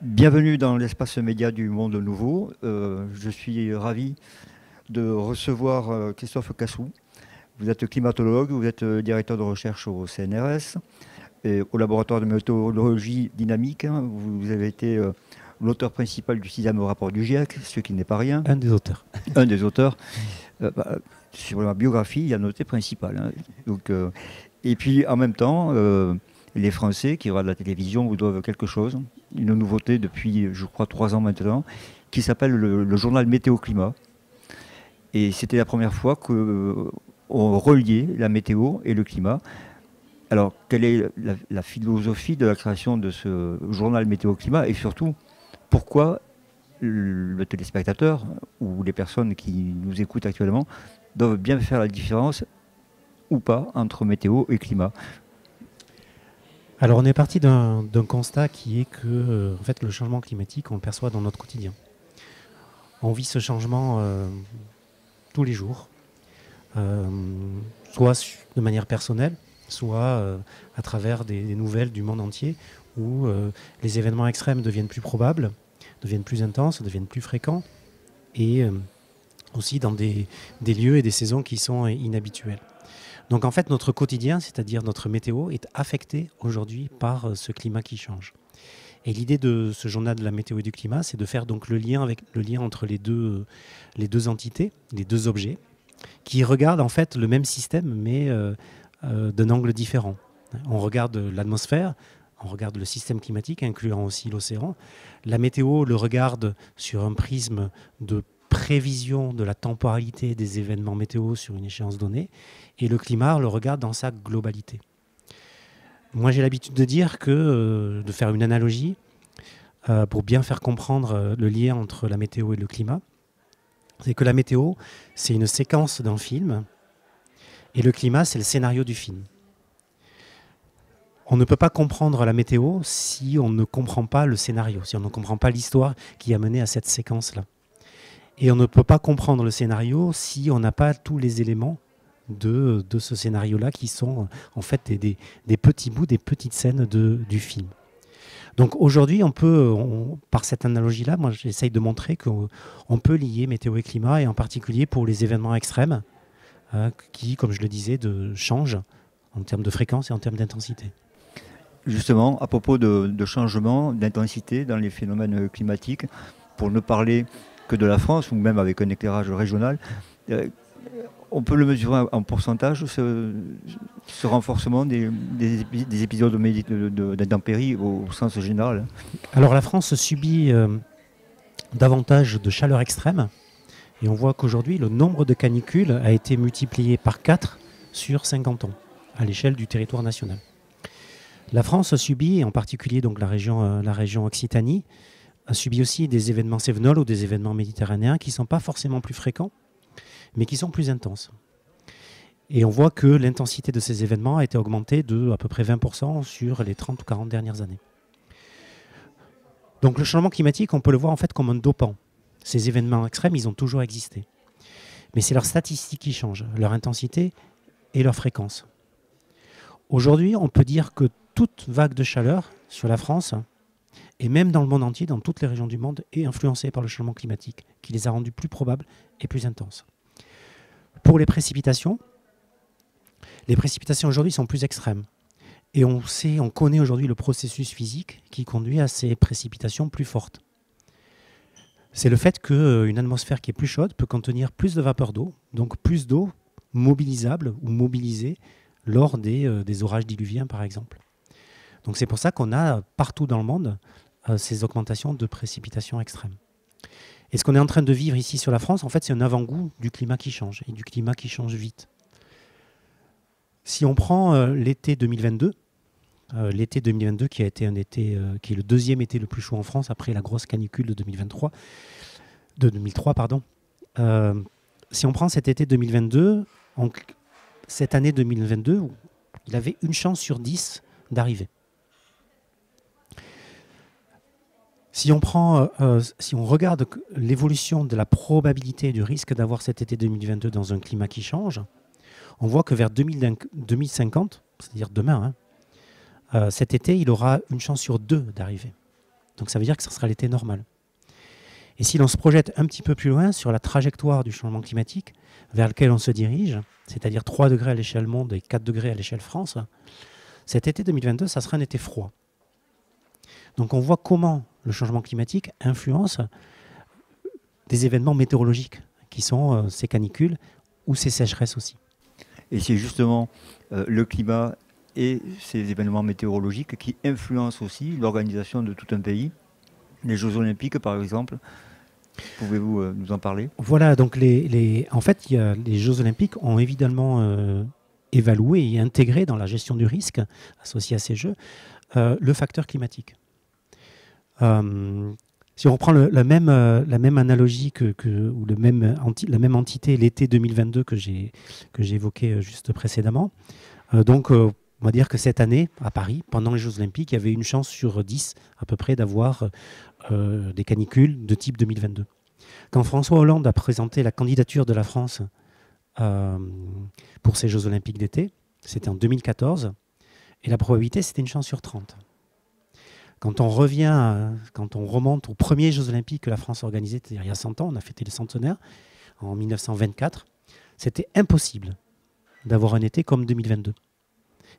Bienvenue dans l'espace média du Monde Nouveau. Je suis ravi de recevoir Christophe Cassou. Vous êtes climatologue, vous êtes directeur de recherche au CNRS et au laboratoire de météorologie dynamique. Vous avez été l'auteur principal du 6e rapport du GIEC, ce qui n'est pas rien. Un des auteurs. Un des auteurs. Sur ma biographie, il y a noté principal. Donc, et puis en même temps, les Français qui regardent la télévision vous doivent quelque chose. Une nouveauté depuis, je crois, 3 ans maintenant, qui s'appelle le journal Météo-Climat. Et c'était la première fois qu'on reliait la météo et le climat. Alors, quelle est la philosophie de la création de ce journal Météo-Climat et surtout, pourquoi le téléspectateur ou les personnes qui nous écoutent actuellement doivent bien faire la différence ou pas entre météo et climat? Alors on est parti d'un constat qui est que en fait, le changement climatique, on le perçoit dans notre quotidien. On vit ce changement tous les jours, soit de manière personnelle, soit à travers des nouvelles du monde entier où les événements extrêmes deviennent plus probables, deviennent plus intenses, deviennent plus fréquents et aussi dans des lieux et des saisons qui sont inhabituels. Donc en fait, notre quotidien, c'est-à-dire notre météo, est affecté aujourd'hui par ce climat qui change. Et l'idée de ce journal de la météo et du climat, c'est de faire donc le lien entre les deux entités, les deux objets, qui regardent en fait le même système, mais d'un angle différent. On regarde l'atmosphère, on regarde le système climatique, incluant aussi l'océan. La météo le regarde sur un prisme de prévision de la temporalité des événements météo sur une échéance donnée, et le climat le regarde dans sa globalité. Moi, j'ai l'habitude de dire que, de faire une analogie, pour bien faire comprendre le lien entre la météo et le climat, c'est que la météo, c'est une séquence d'un film, et le climat, c'est le scénario du film. On ne peut pas comprendre la météo si on ne comprend pas le scénario, si on ne comprend pas l'histoire qui a mené à cette séquence-là. Et on ne peut pas comprendre le scénario si on n'a pas tous les éléments de ce scénario-là qui sont en fait des petits bouts, des petites scènes du film. Donc aujourd'hui, par cette analogie-là, moi j'essaye de montrer qu'on peut lier météo et climat, et en particulier pour les événements extrêmes qui, comme je le disais, changent en termes de fréquence et en termes d'intensité. Justement, à propos de changement d'intensité dans les phénomènes climatiques, pour ne parler que de la France, ou même avec un éclairage régional, on peut le mesurer en pourcentage, ce renforcement des épisodes d'intempéries au sens général? Alors la France subit davantage de chaleur extrême, et on voit qu'aujourd'hui, le nombre de canicules a été multiplié par 4 sur 50 ans, à l'échelle du territoire national. La France subit, en particulier donc la région Occitanie, a subi aussi des événements cévenols ou des événements méditerranéens qui ne sont pas forcément plus fréquents, mais qui sont plus intenses. Et on voit que l'intensité de ces événements a été augmentée de à peu près 20% sur les 30 ou 40 dernières années. Donc le changement climatique, on peut le voir en fait comme un dopant. Ces événements extrêmes, ils ont toujours existé. Mais c'est leurs statistiques qui changent, leur intensité et leur fréquence. Aujourd'hui, on peut dire que toute vague de chaleur sur la France, et même dans le monde entier, dans toutes les régions du monde, est influencée par le changement climatique, qui les a rendus plus probables et plus intenses. Pour les précipitations aujourd'hui sont plus extrêmes. Et on connaît aujourd'hui le processus physique qui conduit à ces précipitations plus fortes. C'est le fait qu'une atmosphère qui est plus chaude peut contenir plus de vapeur d'eau, donc plus d'eau mobilisable ou mobilisée lors des orages diluviens, par exemple. Donc c'est pour ça qu'on a partout dans le monde ces augmentations de précipitations extrêmes. Et ce qu'on est en train de vivre ici sur la France, en fait, c'est un avant-goût du climat qui change, et du climat qui change vite. Si on prend l'été 2022, qui a été un été qui est le deuxième été le plus chaud en France après la grosse canicule de 2003, si on prend cet été 2022, cette année 2022, il avait une chance sur 10 d'arriver. Si on regarde l'évolution de la probabilité et du risque d'avoir cet été 2022 dans un climat qui change, on voit que vers 2050, c'est-à-dire demain, cet été, il aura une chance sur 2 d'arriver. Donc ça veut dire que ce sera l'été normal. Et si l'on se projette un petit peu plus loin sur la trajectoire du changement climatique vers lequel on se dirige, c'est-à-dire 3 degrés à l'échelle monde et 4 degrés à l'échelle France, cet été 2022, ça sera un été froid. Donc on voit comment le changement climatique influence des événements météorologiques qui sont ces canicules ou ces sécheresses aussi. Et c'est justement le climat et ces événements météorologiques qui influencent aussi l'organisation de tout un pays. Les Jeux Olympiques, par exemple, pouvez-vous nous en parler? Voilà, donc en fait, les Jeux Olympiques ont évidemment évalué et intégré dans la gestion du risque associé à ces Jeux le facteur climatique. Si on reprend la même analogie ou la même entité, l'été 2022 que j'ai évoqué juste précédemment, on va dire que cette année, à Paris, pendant les Jeux Olympiques, il y avait une chance sur 10 à peu près d'avoir des canicules de type 2022. Quand François Hollande a présenté la candidature de la France pour ces Jeux Olympiques d'été, c'était en 2014, et la probabilité, c'était une chance sur 30. Quand on remonte aux premiers Jeux Olympiques que la France a organisés, c'est-à-dire il y a 100 ans, on a fêté le centenaire, en 1924, c'était impossible d'avoir un été comme 2022.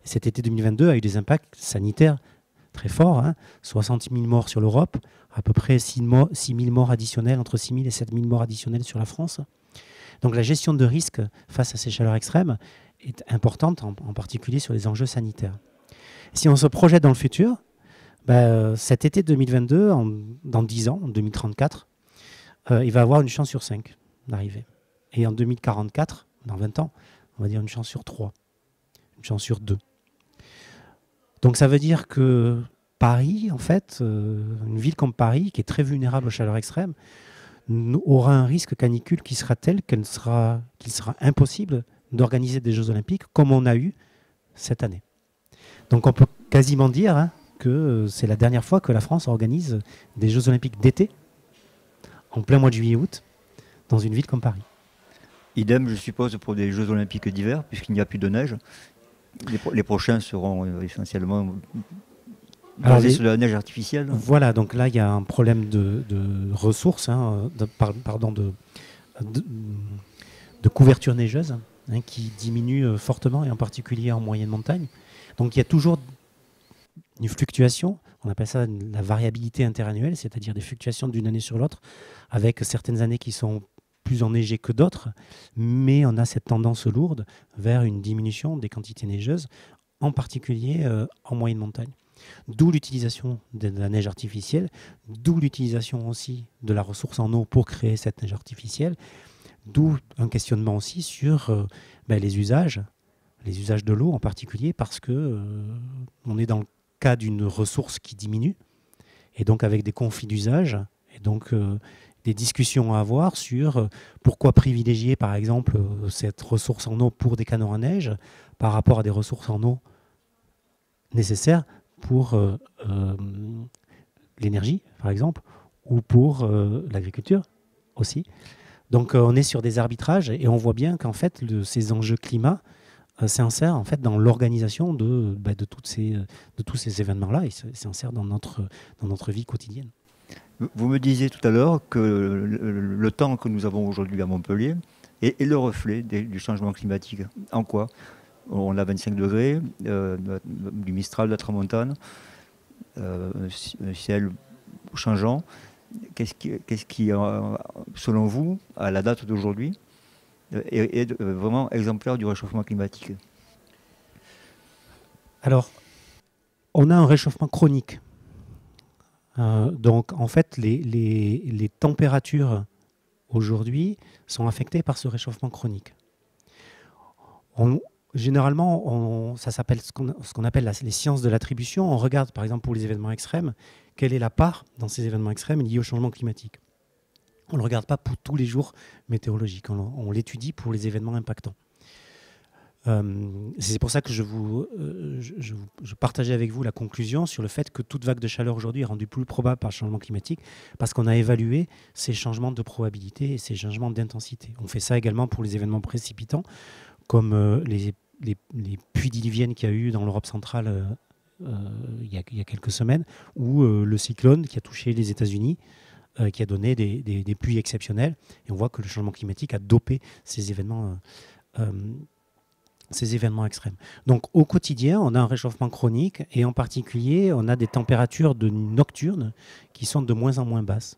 Et cet été 2022 a eu des impacts sanitaires très forts, 60 000 morts sur l'Europe, à peu près 6 000 morts additionnels, entre 6 000 et 7 000 morts additionnels sur la France. Donc la gestion de risque face à ces chaleurs extrêmes est importante, en particulier sur les enjeux sanitaires. Si on se projette dans le futur, cet été 2022, dans 10 ans, en 2034, il va avoir une chance sur 5 d'arriver. Et en 2044, dans 20 ans, on va dire une chance sur 3, une chance sur 2. Donc ça veut dire que Paris, en fait, une ville comme Paris, qui est très vulnérable aux chaleurs extrêmes, aura un risque canicule qui sera tel qu'il sera impossible d'organiser des Jeux Olympiques comme on a eu cette année. Donc on peut quasiment dire que c'est la dernière fois que la France organise des Jeux Olympiques d'été, en plein mois de juillet-août, dans une ville comme Paris. Idem, je suppose, pour des Jeux Olympiques d'hiver, puisqu'il n'y a plus de neige. Les prochains seront essentiellement basés sur la neige artificielle. Voilà, donc là, il y a un problème de ressources, de couverture neigeuse, qui diminue fortement, et en particulier en moyenne montagne. Donc il y a toujours une fluctuation, on appelle ça la variabilité interannuelle, c'est-à-dire des fluctuations d'une année sur l'autre, avec certaines années qui sont plus enneigées que d'autres, mais on a cette tendance lourde vers une diminution des quantités neigeuses, en particulier en moyenne montagne. D'où l'utilisation de la neige artificielle, d'où l'utilisation aussi de la ressource en eau pour créer cette neige artificielle, d'où un questionnement aussi sur les usages de l'eau en particulier, parce que on est dans le cas d'une ressource qui diminue, et donc avec des conflits d'usage, et donc des discussions à avoir sur pourquoi privilégier par exemple cette ressource en eau pour des canons à neige par rapport à des ressources en eau nécessaires pour l'énergie par exemple, ou pour l'agriculture aussi. Donc on est sur des arbitrages, et on voit bien qu'en fait ces enjeux climat s'insèrent en fait dans l'organisation de tous ces événements-là, et s'insèrent dans notre vie quotidienne. Vous me disiez tout à l'heure que le temps que nous avons aujourd'hui à Montpellier est le reflet du changement climatique. En quoi? On a 25 degrés, du Mistral, de la Tramontane, un ciel changeant. Qu'est-ce qui, selon vous, à la date d'aujourd'hui, est vraiment exemplaire du réchauffement climatique? Alors, on a un réchauffement chronique. Donc, en fait, les températures aujourd'hui sont affectées par ce réchauffement chronique. Généralement, ça s'appelle ce qu'on appelle les sciences de l'attribution. On regarde, par exemple, pour les événements extrêmes, quelle est la part dans ces événements extrêmes liés au changement climatique. On ne le regarde pas pour tous les jours météorologiques, on l'étudie pour les événements impactants. C'est pour ça que je partageais avec vous la conclusion sur le fait que toute vague de chaleur aujourd'hui est rendue plus probable par le changement climatique, parce qu'on a évalué ces changements de probabilité et ces changements d'intensité. On fait ça également pour les événements précipitants, comme les pluies diluviennes qu'il y a eu dans l'Europe centrale il y a quelques semaines, ou le cyclone qui a touché les États-Unis, qui a donné des pluies exceptionnelles. Et on voit que le changement climatique a dopé ces événements extrêmes. Donc au quotidien, on a un réchauffement chronique et en particulier, on a des températures nocturnes qui sont de moins en moins basses.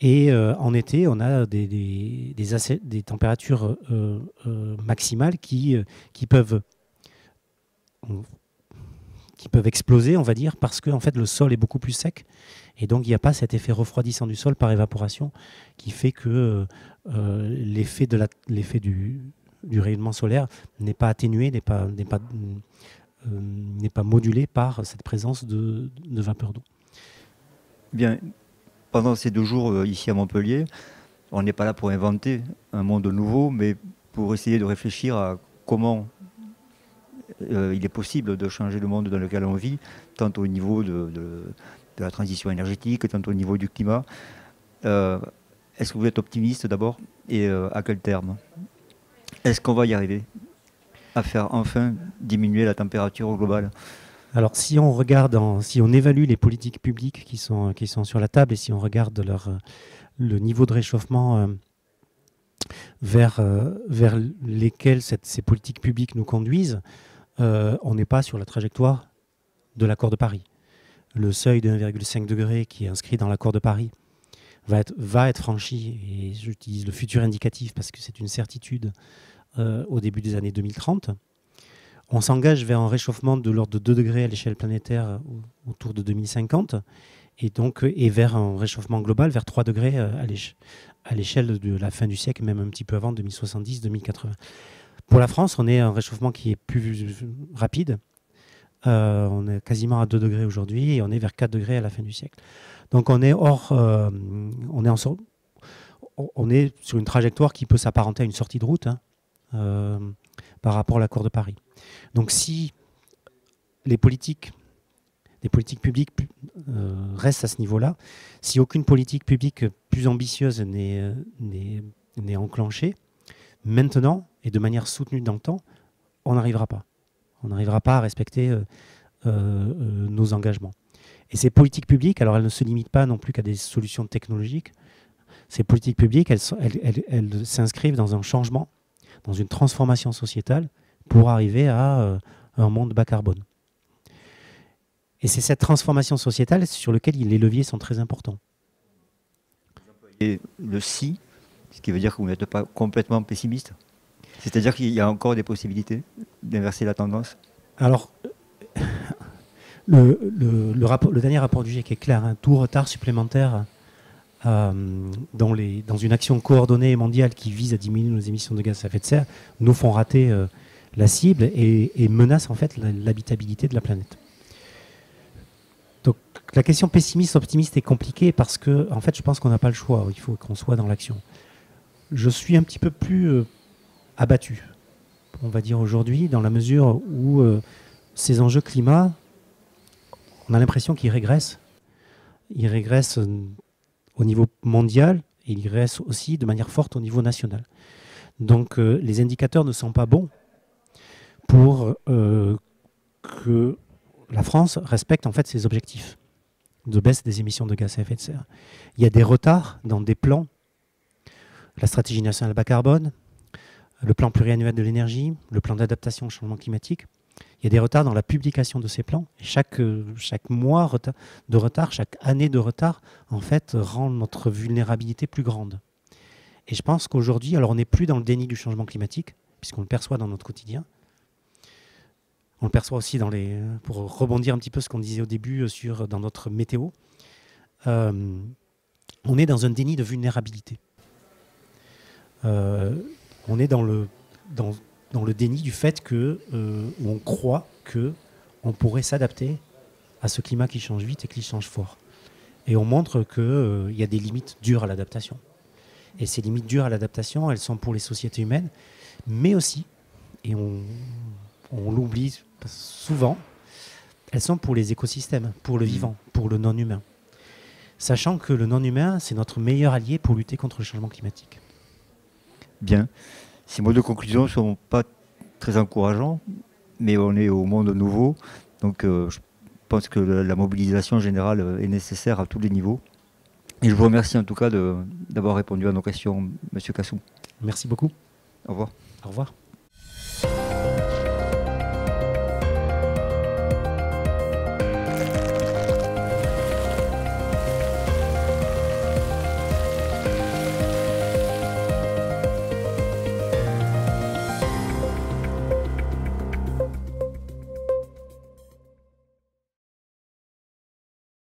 Et en été, on a des températures maximales qui peuvent exploser, on va dire, parce que en fait, le sol est beaucoup plus sec. Et donc, il n'y a pas cet effet refroidissant du sol par évaporation qui fait que l'effet du rayonnement solaire n'est pas atténué, n'est pas modulé par cette présence de vapeur d'eau. Bien, pendant ces 2 jours ici à Montpellier, on n'est pas là pour inventer un monde nouveau, mais pour essayer de réfléchir à comment il est possible de changer le monde dans lequel on vit, tant au niveau de la transition énergétique, tant au niveau du climat. Est-ce que vous êtes optimiste d'abord et à quel terme? Est-ce qu'on va y arriver à faire enfin diminuer la température globale? Alors, si on évalue les politiques publiques qui sont sur la table et si on regarde le niveau de réchauffement vers lesquels ces politiques publiques nous conduisent, on n'est pas sur la trajectoire de l'accord de Paris. Le seuil de 1,5 degré qui est inscrit dans l'accord de Paris va être franchi, et j'utilise le futur indicatif parce que c'est une certitude, au début des années 2030. On s'engage vers un réchauffement de l'ordre de 2 degrés à l'échelle planétaire autour de 2050 et vers un réchauffement global vers 3 degrés à l'échelle de la fin du siècle, même un petit peu avant, 2070-2080. Pour la France, on est un réchauffement qui est plus rapide. On est quasiment à 2 degrés aujourd'hui et on est vers 4 degrés à la fin du siècle. Donc on est on est sur une trajectoire qui peut s'apparenter à une sortie de route par rapport à l'accord de Paris. Donc si les politiques publiques restent à ce niveau-là, si aucune politique publique plus ambitieuse n'est enclenchée, maintenant et de manière soutenue dans le temps, on n'arrivera pas. On n'arrivera pas à respecter nos engagements. Et ces politiques publiques, alors elles ne se limitent pas non plus qu'à des solutions technologiques. Ces politiques publiques, elles s'inscrivent dans un changement, dans une transformation sociétale pour arriver à un monde bas carbone. Et c'est cette transformation sociétale sur laquelle les leviers sont très importants. Et le si, ce qui veut dire que vous n'êtes pas complètement pessimiste. C'est-à-dire qu'il y a encore des possibilités d'inverser la tendance. Alors, le dernier rapport du GIEC est clair, hein, tout retard supplémentaire dans une action coordonnée mondiale qui vise à diminuer nos émissions de gaz à effet de serre nous font rater la cible et menacent en fait l'habitabilité de la planète. Donc la question pessimiste-optimiste est compliquée parce que en fait je pense qu'on n'a pas le choix, il faut qu'on soit dans l'action. Je suis un petit peu plus abattu, on va dire aujourd'hui, dans la mesure où ces enjeux climat, on a l'impression qu'ils régressent. Ils régressent au niveau mondial et ils régressent aussi de manière forte au niveau national. Donc les indicateurs ne sont pas bons pour que la France respecte en fait ses objectifs de baisse des émissions de gaz à effet de serre. Il y a des retards dans des plans, la stratégie nationale bas carbone, le plan pluriannuel de l'énergie, le plan d'adaptation au changement climatique. Il y a des retards dans la publication de ces plans. Et chaque mois de retard, chaque année de retard, en fait, rend notre vulnérabilité plus grande. Et je pense qu'aujourd'hui, alors on n'est plus dans le déni du changement climatique, puisqu'on le perçoit dans notre quotidien. On le perçoit aussi pour rebondir un petit peu ce qu'on disait au début dans notre météo. On est dans un déni de vulnérabilité. On est dans le déni du fait où on croit qu'on pourrait s'adapter à ce climat qui change vite et qui change fort. Et on montre qu'il y a des limites dures à l'adaptation. Et ces limites dures à l'adaptation, elles sont pour les sociétés humaines, mais aussi, et on l'oublie souvent, elles sont pour les écosystèmes, pour le vivant, pour le non-humain. Sachant que le non-humain, c'est notre meilleur allié pour lutter contre le changement climatique. Bien. Ces mots de conclusion ne sont pas très encourageants, mais on est au monde nouveau Donc je pense que la mobilisation générale est nécessaire à tous les niveaux. Et je vous remercie en tout cas d'avoir répondu à nos questions, Monsieur Cassou. Merci beaucoup. Au revoir. Au revoir.